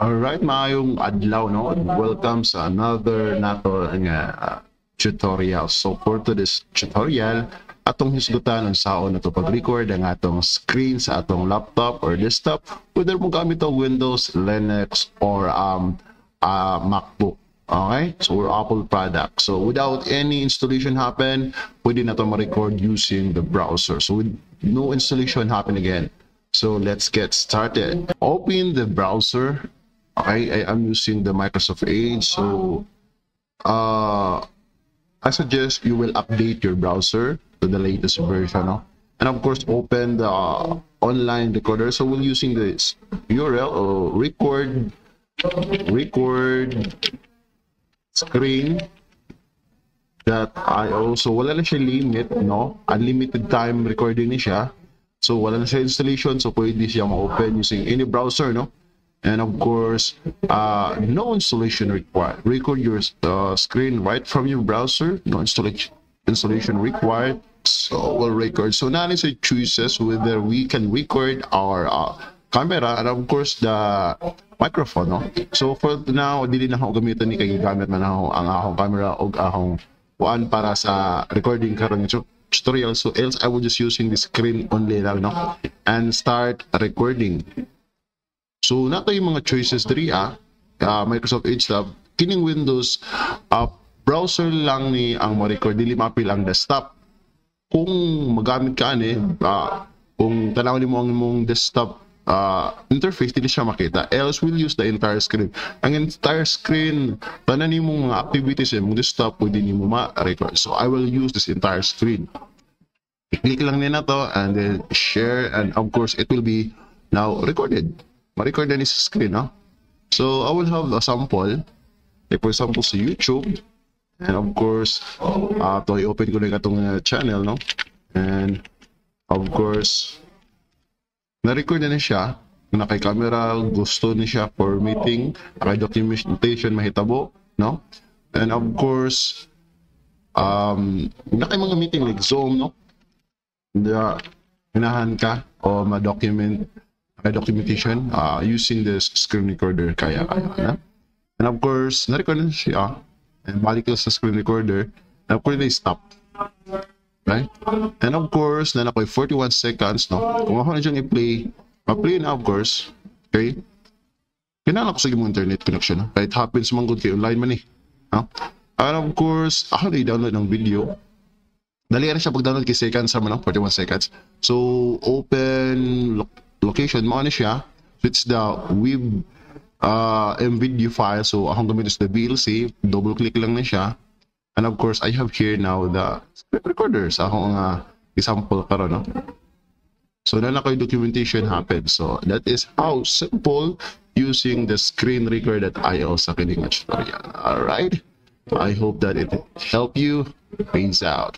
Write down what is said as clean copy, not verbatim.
Alright, maayong adlaw, no? Welcome sa another nato nga tutorial. So for today's tutorial, atong hisgutan ang saon nato pag-record ang atong screen sa atong laptop or desktop, whether mo gamit ang Windows, Linux, or MacBook. Okay? So we're Apple product. So without any installation happen, pwede na to ma-record using the browser. So with no installation happen again. So let's get started. Open the browser. Okay, I am using the Microsoft Edge. So I suggest you will update your browser to the latest version. No? And of course, open the online recorder. So we're using this URL or record screen that I also wala na siya limit, no? Unlimited time recording ni siya. So wala na siya installation, so pwede siya ma-open using any browser, no? And of course, no installation required. Record your screen right from your browser. No installation required. So we'll record. So now is a choices whether we can record our camera and of course the microphone. No? So for now, dili na ako gamitin ni kay gamit man ako ang akong camera o akong kuan para sa recording karon ng tutorial. So else I will just using the screen only lang, no? And start recording. So nato yung mga choices diri Microsoft Edge Lab kining Windows browser lang ni ang mo-record, dili mapil ang desktop. Kung magamit ka ani kung tanawin mo ang imong desktop interface, dili siya makita, else we'll use the entire screen. Ang entire screen tanan nimong mga activities sa imong desktop pwede nimo ma-record. So I will use this entire screen. I-click lang nila to and then share, and of course it will be now recorded. Ma-record na ni sa screen, no? So I will have a sample, like for example sa YouTube, and of course to i-open ko na itong channel, no? And of course na-record na siya, nakay camera, gusto ni siya for meeting, nakay documentation mahitabo, no? And of course nakay mga meeting like Zoom, no? Hinahan ka o documentation using this screen recorder kaya na. And of course na-record na siya and balik sa screen recorder, and of course they stop, right? And of course na nakoy 41 seconds, no? Kung ako na dyan i-play, ma-play na of course, okay? Kinala ko sa imong internet connection, no? Kahit happens man good kay online man no? And of course ako na i-download ng video. Dali na siya pag-download kay seconds naman, no? 41 seconds. So open location mo na siya. So it's the web video file. So akong gamit is the VLC. Double click lang na siya. And of course I have here now the screen recorder sa akong example karon, no? So na koy documentation happen. So that is how simple using the screen recorder that I also kining tutorial. All right, I hope that it helped you. Peace out.